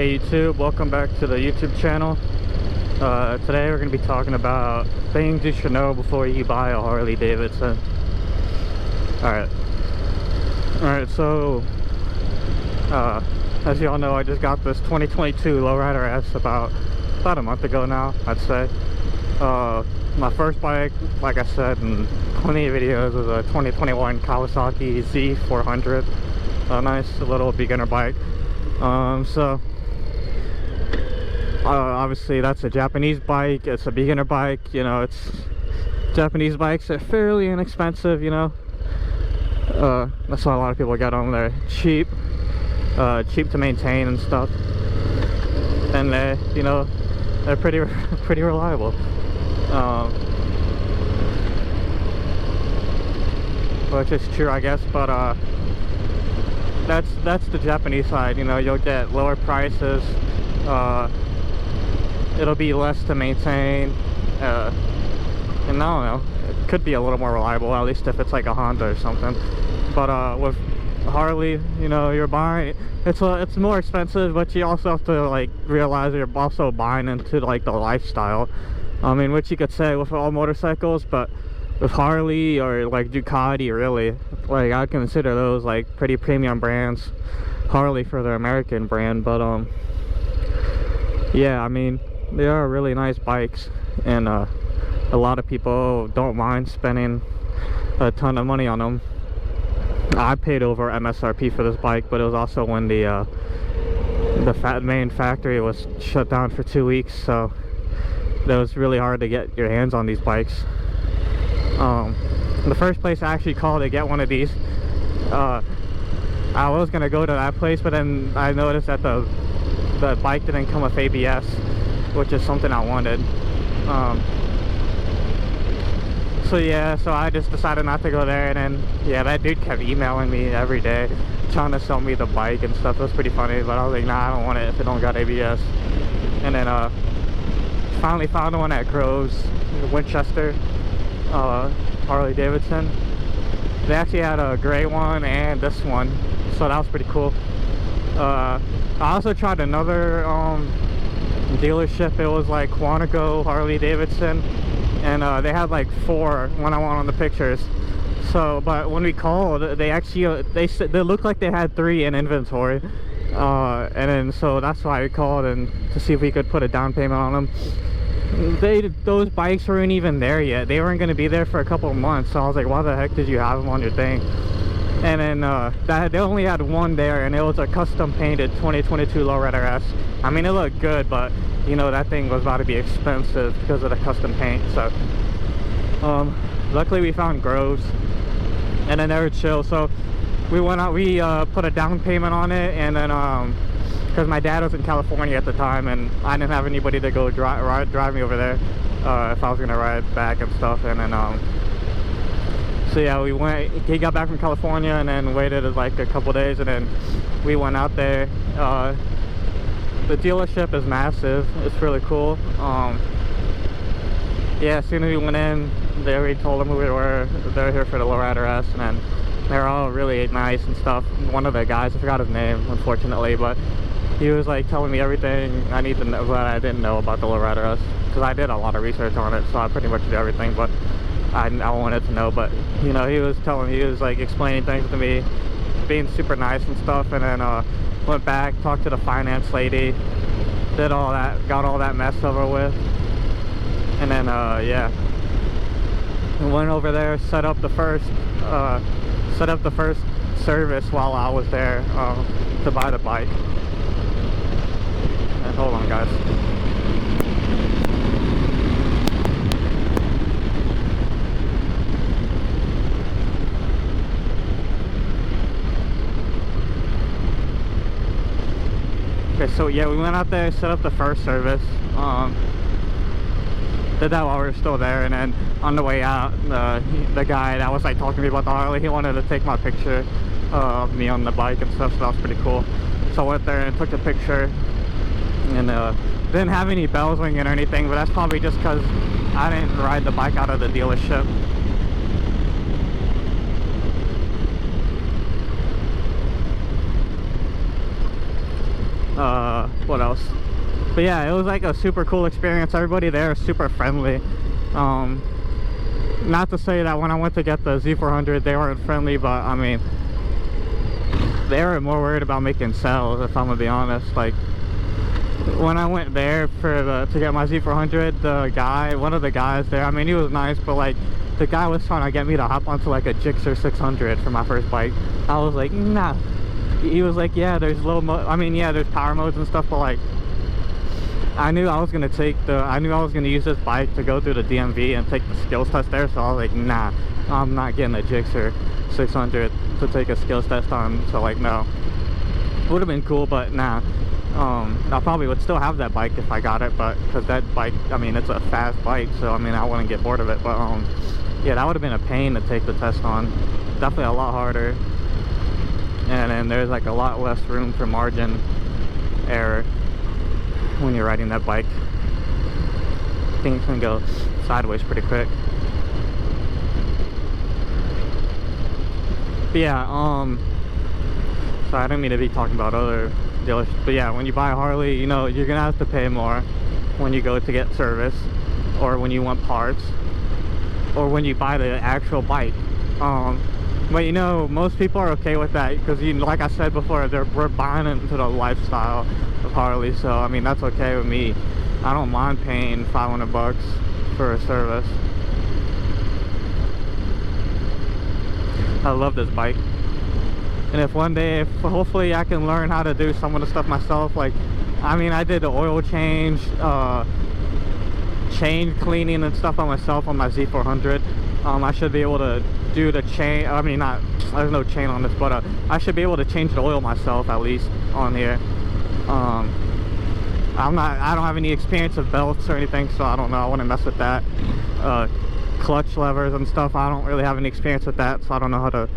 Hey YouTube, welcome back to the YouTube channel. Today we're going to be talking about things you should know before you buy a Harley-Davidson. Alright, so as you all know, I just got this 2022 Lowrider S about a month ago now, I'd say. My first bike, like I said in plenty of videos, was a 2021 Kawasaki Z400. A nice little beginner bike. Obviously that's a Japanese bike, it's a beginner bike, you know, it's Japanese bikes are fairly inexpensive, you know. That's why a lot of people get them. They're cheap to maintain and stuff, and they, you know, they're pretty reliable. Which is true, I guess, but that's the Japanese side. You know, you'll get lower prices. It'll be less to maintain, and I don't know, it could be a little more reliable, at least if it's like a Honda or something. But with Harley, you know, you're buying, it's more expensive, but you also have to like realize you're also buying into like the lifestyle. I mean, which you could say with all motorcycles, but with Harley or like Ducati, really, like I'd consider those like pretty premium brands. Harley for their American brand, but yeah, I mean, they are really nice bikes, and a lot of people don't mind spending a ton of money on them. I paid over MSRP for this bike, but it was also when the main factory was shut down for 2 weeks, so it was really hard to get your hands on these bikes. The first place I actually called to get one of these, I was gonna go to that place, but then I noticed that the bike didn't come with ABS, which is something I wanted. So I just decided not to go there, and then yeah, that dude kept emailing me every day trying to sell me the bike and stuff. It was pretty funny, but I was like, nah, I don't want it if it don't got ABS. And then finally found one at Groves, Winchester, Harley-Davidson. They actually had a gray one and this one, so that was pretty cool. I also tried another dealership. It was like Quantico Harley-Davidson, and they had like 4 when I went on the pictures. So, but when we called, they actually they looked like they had 3 in inventory, and then so that's why we called and to see if we could put a down payment on them. Those bikes weren't even there yet. They weren't going to be there for a couple of months, so I was like, why the heck did you have them on your thing? And then they only had one there, and it was a custom painted 2022 Lowrider S. I mean, it looked good, but you know, that thing was about to be expensive because of the custom paint. So luckily we found Groves, and then they were chill. So we went out, we put a down payment on it, and then because my dad was in California at the time, and I didn't have anybody to go drive me over there if I was gonna ride back and stuff. And then so yeah, we went, he got back from California and then waited like a couple days, and then we went out there. The dealership is massive, it's really cool. Yeah, as soon as we went in, they already told them who we were. They're here for the Lowrider S, and then they're all really nice and stuff. One of the guys, I forgot his name unfortunately, but he was like telling me everything I need to know that I didn't know about the Lowrider S, because I did a lot of research on it, so I pretty much did everything, but I wanted to know. But you know, he was like explaining things to me, being super nice and stuff. And then went back, talked to the finance lady, did all that, got all that mess over with, and then yeah, went over there, set up the first service while I was there to buy the bike. And hold on, guys. Okay, so yeah, we went out there, set up the first service, did that while we were still there, and then on the way out, the guy that was like talking to me about the Harley, he wanted to take my picture of me on the bike and stuff, so that was pretty cool. So I went there and took a picture, and didn't have any bells ringing or anything, but that's probably just because I didn't ride the bike out of the dealership. what else? But yeah, it was like a super cool experience. Everybody there is super friendly. Not to say that when I went to get the Z400 they weren't friendly, but I mean, they were more worried about making sales, if I'm gonna be honest. Like, when I went there to get my Z400, the guy, one of the guys there, I mean, he was nice, but like, the guy was trying to get me to hop onto like a Gixxer 600 for my first bike. I was like, nah. He was like, yeah, there's yeah, there's power modes and stuff, but like, I knew I was gonna use this bike to go through the DMV and take the skills test there, so I was like, nah, I'm not getting a Gixxer 600 to take a skills test on. So like, no. Would have been cool, but nah. I probably would still have that bike if I got it, but because that bike, I mean, it's a fast bike, so I mean, I wouldn't get bored of it. But yeah, that would have been a pain to take the test on. Definitely a lot harder, and then there's like a lot less room for margin error when you're riding that bike. Things can go sideways pretty quick. But yeah, sorry, I didn't mean to be talking about other dealerships, but yeah, when you buy a Harley, you know, you're gonna have to pay more when you go to get service, or when you want parts, or when you buy the actual bike. But you know, most people are okay with that, because, you know, like I said before, we're buying into the lifestyle of Harley, so I mean, that's okay with me. I don't mind paying 500 bucks for a service. I love this bike, and if one day, hopefully I can learn how to do some of the stuff myself. Like, I mean, I did the oil change, chain cleaning and stuff on myself on my Z400. I should be able to do the chain, I mean, there's no chain on this, but I should be able to change the oil myself, at least on here. I don't have any experience with belts or anything, so I don't know, I wouldn't mess with that. Clutch levers and stuff, I don't really have any experience with that, so I don't know how to,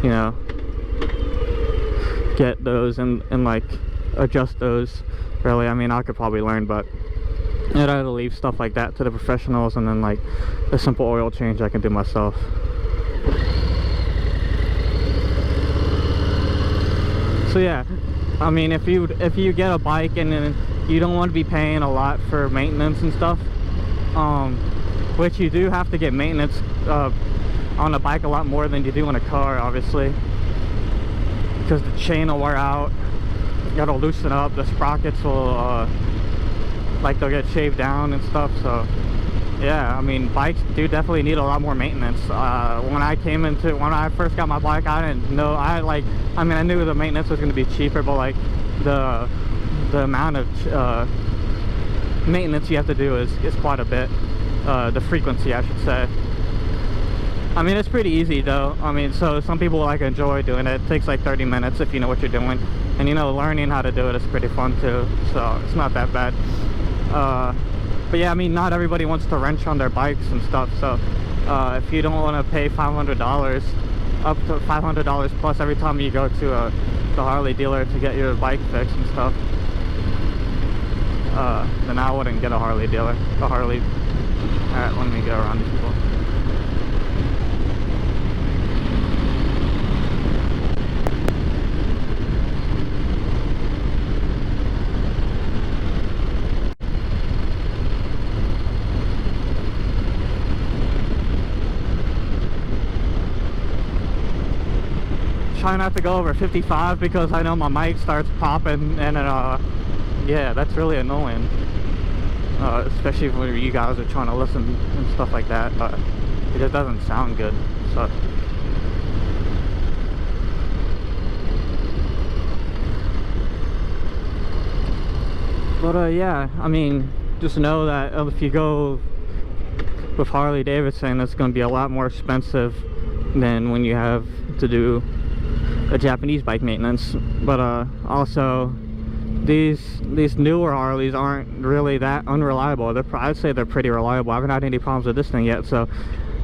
you know, get those and like adjust those, really. I mean, I could probably learn, but I'd rather leave stuff like that to the professionals, and then like a simple oil change I can do myself. So yeah, I mean, if you get a bike and then you don't want to be paying a lot for maintenance and stuff, which you do have to get maintenance on a bike a lot more than you do on a car, obviously, because the chain will wear out, you gotta loosen up, the sprockets will like, they'll get shaved down and stuff. So yeah, I mean, bikes do definitely need a lot more maintenance. When I first got my bike, I didn't know, I mean, I knew the maintenance was going to be cheaper, but like the amount of maintenance you have to do is quite a bit. The frequency, I should say. I mean, it's pretty easy though. I mean, so some people like enjoy doing it. It takes like 30 minutes if you know what you're doing, and you know, learning how to do it is pretty fun too, so it's not that bad. But yeah, I mean, not everybody wants to wrench on their bikes and stuff, so if you don't want to pay $500, up to $500 plus every time you go to the Harley dealer to get your bike fixed and stuff, then I wouldn't get a Harley dealer. Alright, let me go around these people. Try not to go over 55 because I know my mic starts popping, and yeah, that's really annoying, especially when you guys are trying to listen and stuff like that. It just doesn't sound good, so but yeah, I mean, just know that if you go with Harley-Davidson, it's going to be a lot more expensive than when you have to do a Japanese bike maintenance. But also, these newer Harleys aren't really that unreliable. I'd say they're pretty reliable. I haven't had any problems with this thing yet, so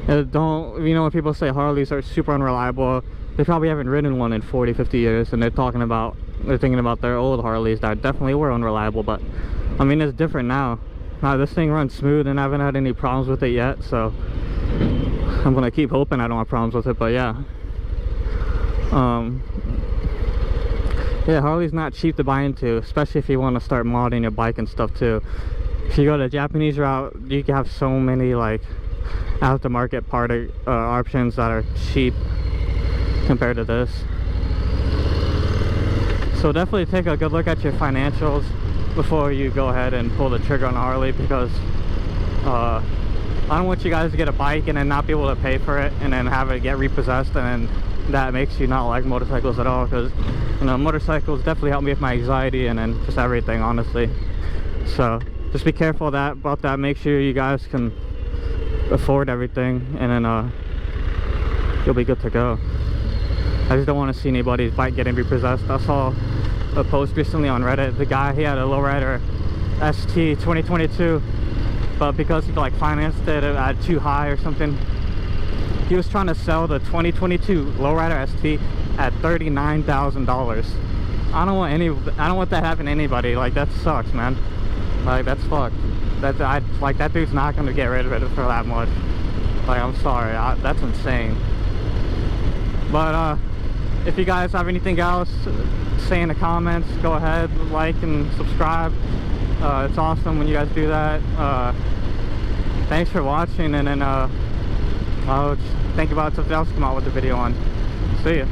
don't, you know, when people say Harleys are super unreliable, they probably haven't ridden one in 40-50 years, and they're thinking about their old Harleys that definitely were unreliable. But I mean, it's different now. This thing runs smooth, and I haven't had any problems with it yet, so I'm gonna keep hoping I don't have problems with it. But yeah, Yeah, Harley's not cheap to buy into, especially if you want to start modding your bike and stuff too. If you go the Japanese route, you can have so many like aftermarket part options that are cheap compared to this. So definitely take a good look at your financials before you go ahead and pull the trigger on a Harley, because I don't want you guys to get a bike and then not be able to pay for it and then have it get repossessed, and then that makes you not like motorcycles at all, because you know, motorcycles definitely help me with my anxiety and then just everything, honestly. So just be careful about that. Make sure you guys can afford everything, and then you'll be good to go. I just don't want to see anybody's bike getting repossessed. I saw a post recently on Reddit. The guy, he had a lowrider ST 2022, but because he like financed it at too high or something, he was trying to sell the 2022 lowrider ST at $39,000. I don't want that to happen to anybody. Like, that sucks, man. Like, that's fucked. That dude's not gonna get rid of it for that much. Like, I'm sorry, that's insane. But if you guys have anything else, say in the comments. Go ahead, like and subscribe. It's awesome when you guys do that. Thanks for watching, and then I'll think about something else to come out with the video on. See ya.